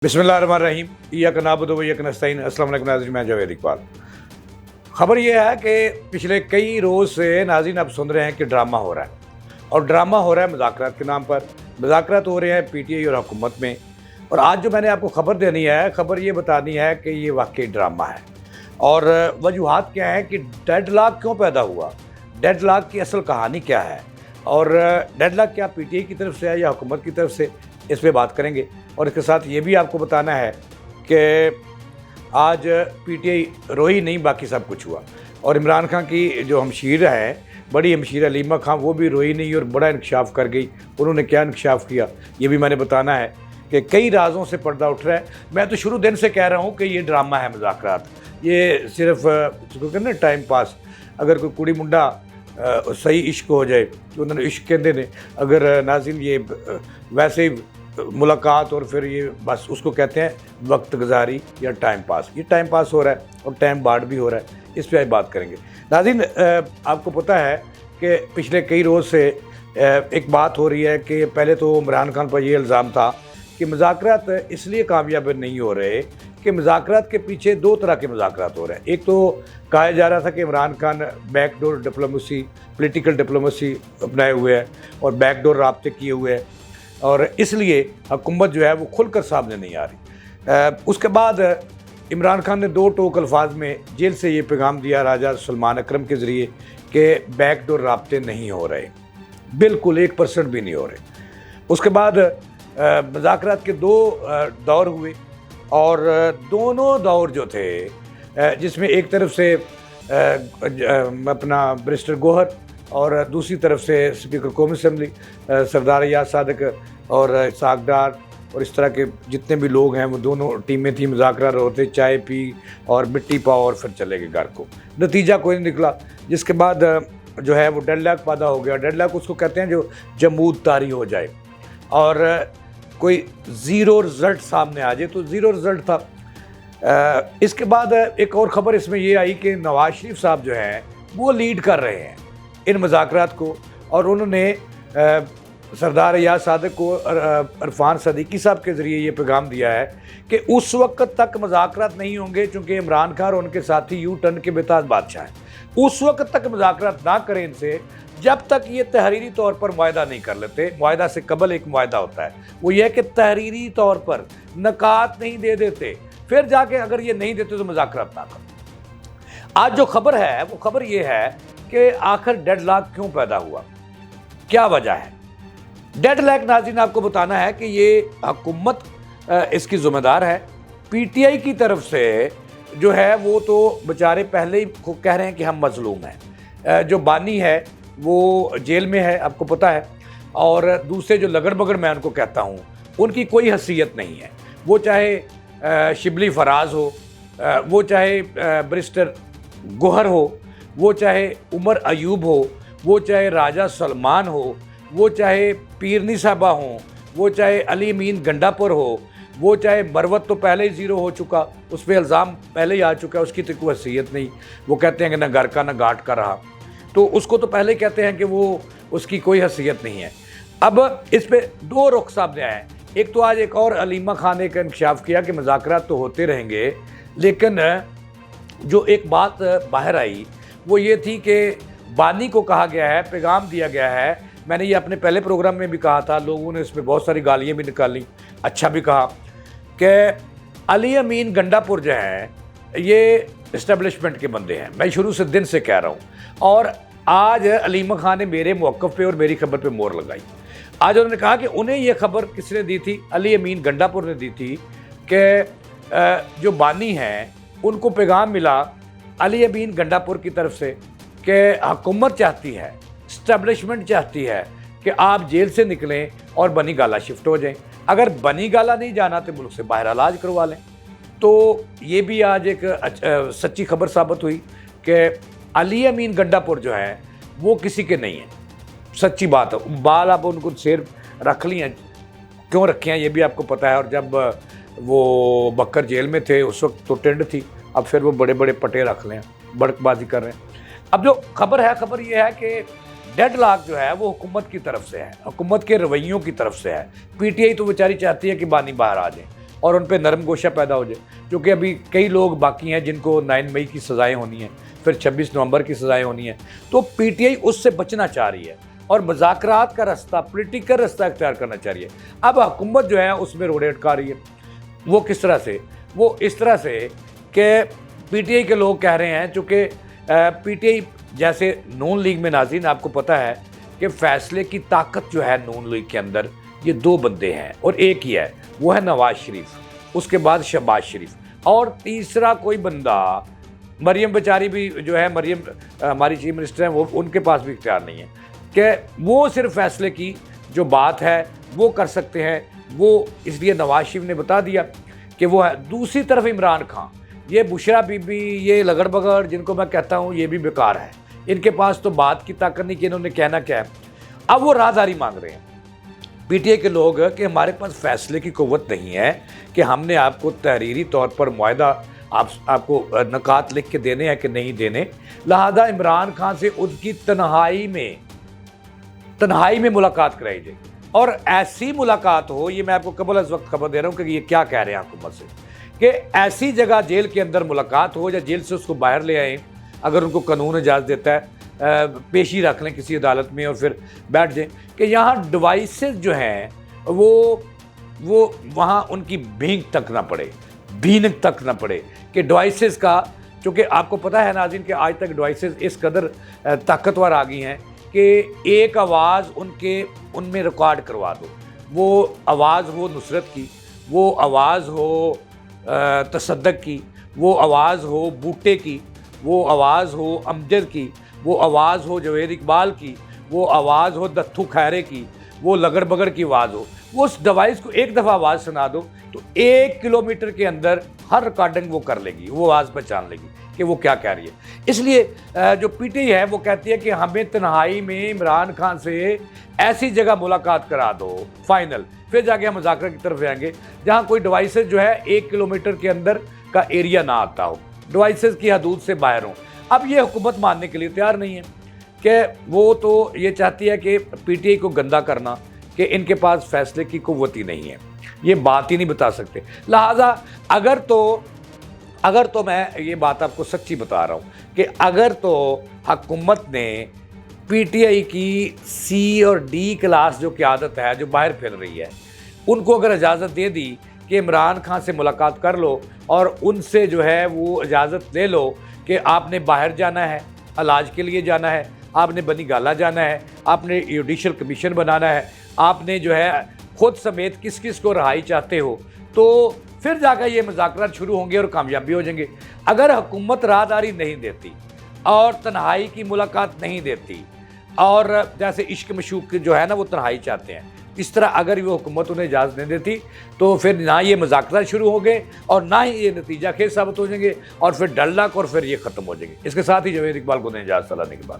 बिस्मिल्लाहिर्रहमानिर्रहीम इय्याक नअबुदु व इय्याक नस्तईन। अस्सलाम वालेकुम नाज़रीन, मैं जावेद इकबाल। खबर यह है कि पिछले कई रोज़ से नाज़रीन आप सुन रहे हैं कि ड्रामा हो रहा है, और ड्रामा हो रहा है मुज़ाकरात के नाम पर। मुज़ाकरात हो रहे हैं पीटीआई और हुकूमत में। और आज जो मैंने आपको खबर देनी है, खबर ये बतानी है कि ये वाकई ड्रामा है। और वजूहात क्या हैं कि डेडलॉक क्यों पैदा हुआ, डेडलॉक की असल कहानी क्या है, और डेडलॉक क्या पीटीआई की तरफ से है या हुकूमत की तरफ से, इस पर बात करेंगे। और इसके साथ ये भी आपको बताना है कि आज पीटीआई रोई नहीं, बाकी सब कुछ हुआ। और इमरान खान की जो हमशीर है, बड़ी हमशीर अलीमा खान, वो भी रोई नहीं और बड़ा इंकशाफ कर गई। उन्होंने क्या इंकशाफ किया, ये भी मैंने बताना है कि कई राजों से पर्दा उठ रहा है। मैं तो शुरू दिन से कह रहा हूँ कि ये ड्रामा है, मुज़ाकरात, ये सिर्फ ना टाइम पास। अगर कोई कुड़ी मुंडा सही इश्क हो जाए तो उन्होंने इश्क कहते हैं, अगर नाज़रीन ये वैसे ही मुलाकात और फिर ये बस उसको कहते हैं वक्त गुजारी या टाइम पास। ये टाइम पास हो रहा है और टाइम बार्ड भी हो रहा है, इस पर आज बात करेंगे। नाज़रीन आपको पता है कि पिछले कई रोज़ से एक बात हो रही है कि पहले तो इमरान खान पर यह इल्ज़ाम था कि मुज़ाकरात इसलिए कामयाब नहीं हो रहे कि मुज़ाकरात के पीछे दो तरह के मुज़ाकरात हो रहे हैं। एक तो कहा जा रहा था कि Imran Khan backdoor diplomacy, political diplomacy अपनाए हुए है और बैकडोर राब्ते किए हुए हैं, और इसलिए हुकूमत जो है वो खुलकर सामने नहीं आ रही। उसके बाद इमरान खान ने दो टोक अल्फाज में जेल से ये पैगाम दिया राजा सलमान अकरम के ज़रिए कि बैकडोर राब्ते नहीं हो रहे, बिल्कुल 1% भी नहीं हो रहे। उसके बाद मुज़ाकरात के दो दौर हुए, और दोनों दौर जो थे जिसमें एक तरफ से अपना बैरिस्टर गोहर और दूसरी तरफ से स्पीकर कौमी असम्बली सरदार याद सादिक और इसाक डार और इस तरह के जितने भी लोग हैं, वो दोनों टीमें थी। मुज़ाकरात होते, चाय पी और मिट्टी पाओ और फिर चले गए घर को। नतीजा कोई नहीं निकला, जिसके बाद जो है वो डेडलॉक पैदा हो गया। डेडलॉक उसको कहते हैं जो जमूद तारी हो जाए और कोई ज़ीरो रिज़ल्ट सामने आ जाए, तो ज़ीरो रिज़ल्ट था। इसके बाद एक और ख़बर इसमें ये आई कि नवाज शरीफ साहब जो हैं वो लीड कर रहे हैं इन मुज़ाकरात को, और उन्होंने सरदार याद सादिक को इरफान सदीकी साहब के ज़रिए ये पैगाम दिया है कि उस वक्त तक मुज़ाकरात नहीं होंगे, चूँकि इमरान खान और उनके साथी यू टर्न के बेताज बादशाह हैं। उस वक्त तक मुज़ाकरात ना करें इनसे जब तक ये तहरीरी तौर पर मुआहदा नहीं कर लेते। मुआहदा से कबल एक मुआहदा होता है, वो ये कि तहरीरी तौर पर नकात नहीं दे देते, फिर जाके अगर ये नहीं देते तो मुज़ाकरात ना करो। आज जो खबर है वो खबर ये है कि आखिर डेडलॉक क्यों पैदा हुआ, क्या वजह है। डेडलॉक नाज़रीन आपको बताना है कि ये हुकूमत इसकी ज़िम्मेदार है। पीटीआई की तरफ से जो है वो तो बेचारे पहले ही कह रहे हैं कि हम मजलूम हैं। जो बानी है वो जेल में है, आपको पता है, और दूसरे जो लगड़ बगड़ मैं उनको कहता हूँ, उनकी कोई हैसियत नहीं है। वो चाहे शिबली फराज हो, वो चाहे बैरिस्टर गोहर हो, वो चाहे उमर अयूब हो, वो चाहे राजा सलमान हो, वो चाहे पीरनी साहबा हो, वो चाहे अली अमीन गंडापुर हो, वो चाहे मरवत तो पहले ही ज़ीरो हो चुका, उस पर इल्ज़ाम पहले ही आ चुका है, उसकी तो कोई हैसियत नहीं। वो कहते हैं कि ना घर का ना घाट का रहा, तो उसको तो पहले कहते हैं कि वो उसकी कोई हैसियत नहीं है। अब इस पर दो रुख सामने आए हैं। एक तो आज एक और अलीमा खान ने एक इंकशाफ किया कि मुज़ाकरात तो होते रहेंगे, लेकिन जो एक बात बाहर आई वो ये थी कि बानी को कहा गया है, पैगाम दिया गया है। मैंने ये अपने पहले प्रोग्राम में भी कहा था, लोगों ने इसमें बहुत सारी गालियाँ भी निकाली, अच्छा भी कहा कि अली अमीन गंडापुर जो हैं ये इस्टेब्लिशमेंट के बंदे हैं। मैं शुरू से दिन से कह रहा हूँ, और आज अलीमा खान ने मेरे मौक़िफ़ पे और मेरी खबर पे मोहर लगाई। आज उन्होंने कहा कि उन्हें ये खबर किसने दी थी, अली अमीन गंडापुर ने दी थी कि जो बानी हैं उनको पैगाम मिला अली अमीन गंडापुर की तरफ से कि हुकूमत चाहती है, इस्टेब्लिशमेंट चाहती है कि आप जेल से निकलें और बनी गाला शिफ्ट हो जाएं। अगर बनी गाला नहीं जाना तो मुल्क से बाहर इलाज करवा लें। तो ये भी आज एक सच्ची खबर साबित हुई कि अली अमीन गंडापुर जो है वो किसी के नहीं है। सच्ची बात है, बाल आप उनको शेर रख लिए हैं, क्यों रखे हैं ये भी आपको पता है। और जब वो बकर जेल में थे उस वक्त तो टेंड थी, अब फिर वो बड़े बड़े पटे रख लें, बड़कबाजी कर रहे हैं। अब जो खबर है, खबर ये है कि डेडलॉक जो है वो हुकूमत की तरफ से है, हुकूमत के रवैयों की तरफ से है। पीटीआई तो बेचारी चाहती है कि बानी बाहर आ जाए, और उन पर नरम गोशा पैदा हो जाए, क्योंकि अभी कई लोग बाकी हैं जिनको 9 मई की सज़ाएँ होनी हैं, फिर 26 नवंबर की सज़ाएँ होनी हैं। तो पीटीआई उससे बचना चाह रही है और मुज़ाकरात का रास्ता, पॉलिटिकल रास्ता इख्तियार करना चाह रही है। अब हुकूमत जो है उसमें रोड़े अटका रही है। वो किस तरह से? वो इस तरह से कि पीटीआई के लोग कह रहे हैं, चूँकि पीटीआई जैसे नून लीग में, नाज़रीन आपको पता है कि फ़ैसले की ताकत जो है नून लीग के अंदर ये 2 बंदे हैं और एक ही है, वो है नवाज़ शरीफ, उसके बाद शहबाज शरीफ, और तीसरा कोई बंदा मरियम बेचारी भी जो है, मरियम हमारी चीफ मिनिस्टर हैं, वो उनके पास भी इख्तियार नहीं है कि वो सिर्फ फैसले की जो बात है वो कर सकते हैं। वो इसलिए नवाज शरीफ ने बता दिया कि वो है। दूसरी तरफ इमरान खान, ये बुशरा बीबी, ये लगड़ बगड़ जिनको मैं कहता हूँ, ये भी बेकार है। इनके पास तो बात की ताकत नहीं कि इन्होंने कहना क्या है। अब वो राहदारी मांग रहे हैं पीटीआई के लोग कि हमारे पास फैसले की क़ुव्वत नहीं है कि हमने आपको तहरीरी तौर पर मुआहदा आपको नकात लिख के देने हैं कि नहीं देने, लिहाजा इमरान खान से उनकी तन्हाई में मुलाकात कराई जाए। और ऐसी मुलाकात हो, ये मैं आपको कबल इस वक्त खबर दे रहा हूँ कि ये क्या कह रहे हैं हुकूमत से, कि ऐसी जगह जेल के अंदर मुलाकात हो या जेल से उसको बाहर ले आएँ, अगर उनको कानून इजाज़त देता है, पेशी रख लें किसी अदालत में और फिर बैठ जाएँ, कि यहाँ डिवाइसेस जो हैं वो वहाँ उनकी भीख तक ना पड़े कि डिवाइसेस का, क्योंकि आपको पता है नाज़रीन कि आज तक डिवाइसेस इस कदर ताकतवर आ गई हैं कि एक आवाज़ उनमें रिकॉर्ड करवा दो, वो आवाज़ हो नुसरत की, वो आवाज़ हो तसद्दक की, वो आवाज़ हो बूटे की, वो आवाज़ हो अमजद की, वो आवाज़ हो जवेद इकबाल की, वो आवाज़ हो दत्तू खैरे की, वो लगड़ बगड़ की आवाज़ हो। वो उस डिवाइस को एक दफ़ा आवाज़ सुना दो तो 1 किलोमीटर के अंदर हर रिकॉर्डिंग वो कर लेगी, वो आवाज़ पहचान लेगी कि वो क्या कह रही है। इसलिए जो पीटीआई है वो कहती है कि हमें तन्हाई में इमरान खान से ऐसी जगह मुलाकात करा दो फाइनल, फिर जाके हम मुज़ाकरा की तरफ जाएंगे जहाँ कोई डिवाइसेस जो है 1 किलोमीटर के अंदर का एरिया ना आता हो, डिवाइसेस की हदूद से बाहर हो। अब ये हुकूमत मानने के लिए तैयार नहीं है कि वो तो ये चाहती है कि पीटीआई को गंदा करना, कि इनके पास फैसले की क़ुव्वत ही नहीं है, ये बात ही नहीं बता सकते। लिहाजा अगर तो मैं ये बात आपको सच्ची बता रहा हूँ कि अगर तो हुकूमत ने पीटीआई की सी और डी क्लास जो क़यादत है, जो बाहर फिर रही है, उनको अगर इजाज़त दे दी कि इमरान खान से मुलाकात कर लो और उनसे जो है वो इजाज़त ले लो कि आपने बाहर जाना है, इलाज के लिए जाना है, आपने बनी गाला जाना है, आपने जुडिशल कमीशन बनाना है, आपने जो है खुद समेत किस किस को रिहाई चाहते हो, तो फिर जाकर ये मुज़ाकरात शुरू होंगे और कामयाबी हो जाएंगे। अगर हुकूमत राहदारी नहीं देती और तन्हाई की मुलाकात नहीं देती, और जैसे इश्क मशूक जो है ना वो तन्हाई चाहते हैं, इस तरह अगर वो हुकूमत उन्हें इजाज़त नहीं देती तो फिर ना ये मुज़ाकरात शुरू होंगे और ना ही ये नतीजा खेज साबित हो जाएंगे और फिर डर लग और फिर ये ख़त्म हो जाएंगे। इसके साथ ही जवेद इकबाल को इजाज़त लाने के बाद